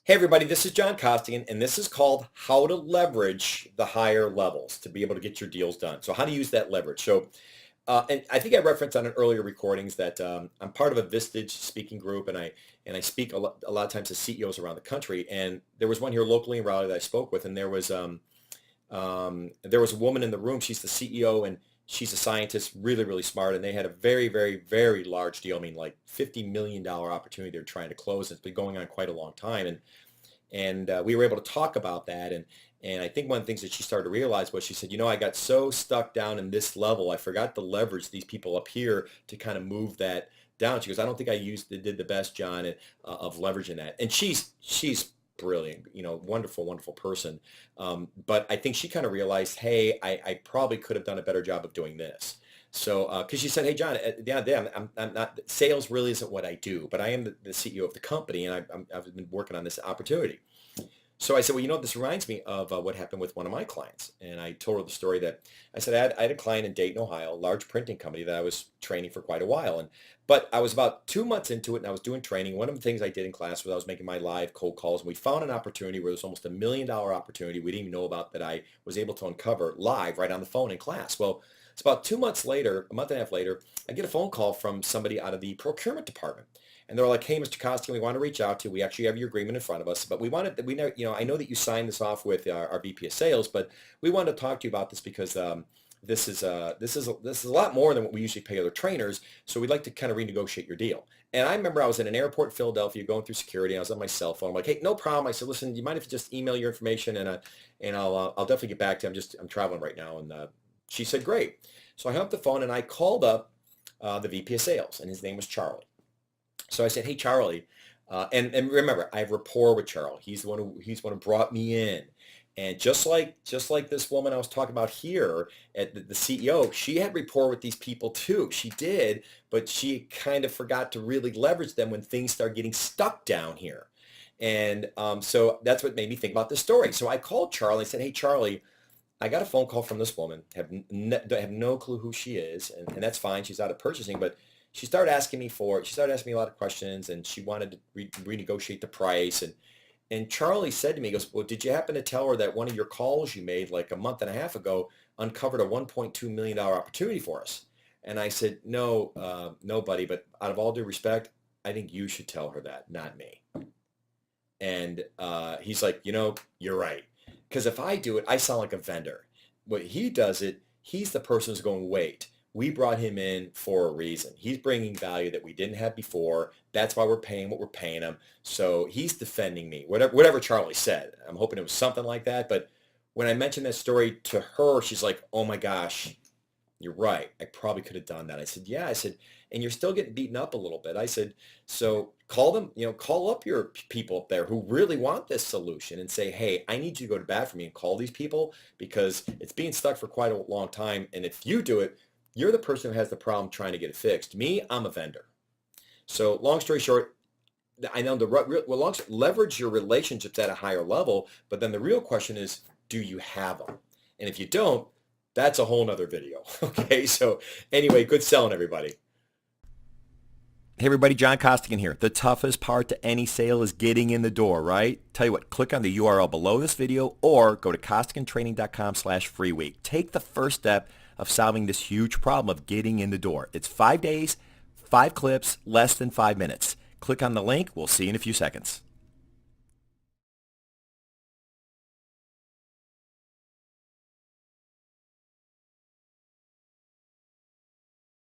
Hey everybody, this is John Costigan, and this is called How to Leverage the Higher Levels to be able to get your deals done. So how to use that leverage. And I think I referenced on an earlier recordings that I'm part of a Vistage speaking group, and I speak a lot of times to CEOs around the country. And there was one here locally in Raleigh that I spoke with, and there was a woman in the room. She's the CEO, and she's a scientist, really, really smart. And they had a very, very, very large deal. I mean, like $50 million opportunity they're trying to close. It's been going on quite a long time. And we were able to talk about that. And I think one of the things that she started to realize was she said, I got so stuck down in this level, I forgot to leverage these people up here to kind of move that down. She goes, I don't think did the best, John, of leveraging that. And she's brilliant, wonderful, wonderful person. But I think she kind of realized, hey, I probably could have done a better job of doing this. So, because she said, hey, John, at the end of the day, I'm not, sales really isn't what I do, but I am the CEO of the company, and I've been working on this opportunity. So I said, well, this reminds me of what happened with one of my clients. And I told her the story that I said I had a client in Dayton, Ohio, a large printing company that I was training for quite a while. But I was about 2 months into it, and I was doing training. One of the things I did in class was I was making my live cold calls, and we found an opportunity where there's almost $1 million opportunity we didn't even know about that I was able to uncover live right on the phone in class. Well, it's about 2 months later, a month and a half later, I get a phone call from somebody out of the procurement department. And they're like, hey, Mr. Costigan, we want to reach out to you. We actually have your agreement in front of us, but I know that you signed this off with our VP of sales, but we wanted to talk to you about this because this is a lot more than what we usually pay other trainers. So we'd like to kind of renegotiate your deal. And I remember I was in an airport in Philadelphia going through security. And I was on my cell phone. I'm like, hey, no problem. I said, listen, do you mind if you just email your information and I'll definitely get back to you. I'm traveling right now. And she said, great. So I hung up the phone and I called up the VP of sales, and his name was Charlie. So I said, hey, Charlie, and remember, I have rapport with Charlie. He's the one who brought me in. And just like this woman I was talking about here at the CEO, she had rapport with these people too. She did, but she kind of forgot to really leverage them when things start getting stuck down here. And so that's what made me think about this story. So I called Charlie and said, hey, Charlie, I got a phone call from this woman. Have no clue who she is, and that's fine. She's out of purchasing, but she started asking me a lot of questions, and she wanted to renegotiate the price. And Charlie said to me, he goes, well, did you happen to tell her that one of your calls you made like a month and a half ago uncovered a $1.2 million opportunity for us? And I said, no, buddy, but out of all due respect, I think you should tell her that, not me. And he's like, you're right. Because if I do it, I sound like a vendor. When he does it, he's the person who's going, wait, we brought him in for a reason. He's bringing value that we didn't have before. That's why we're paying what we're paying him. So he's defending me, whatever Charlie said. I'm hoping it was something like that. But when I mentioned that story to her, she's like, oh my gosh, you're right. I probably could have done that. I said, yeah. I said, and you're still getting beaten up a little bit. I said, so call them, call up your people up there who really want this solution and say, hey, I need you to go to bat for me and call these people because it's being stuck for quite a long time. And if you do it, you're the person who has the problem trying to get it fixed. Me, I'm a vendor. So long story short, I know leverage your relationships at a higher level, but then the real question is, do you have them? And if you don't, that's a whole nother video. Okay, so anyway, good selling, everybody. Hey everybody, John Costigan here. The toughest part to any sale is getting in the door, right? Tell you what, click on the URL below this video or go to costigantraining.com/free week. Take the first step of solving this huge problem of getting in the door. It's 5 days, 5 clips, less than 5 minutes. Click on the link. We'll see you in a few seconds.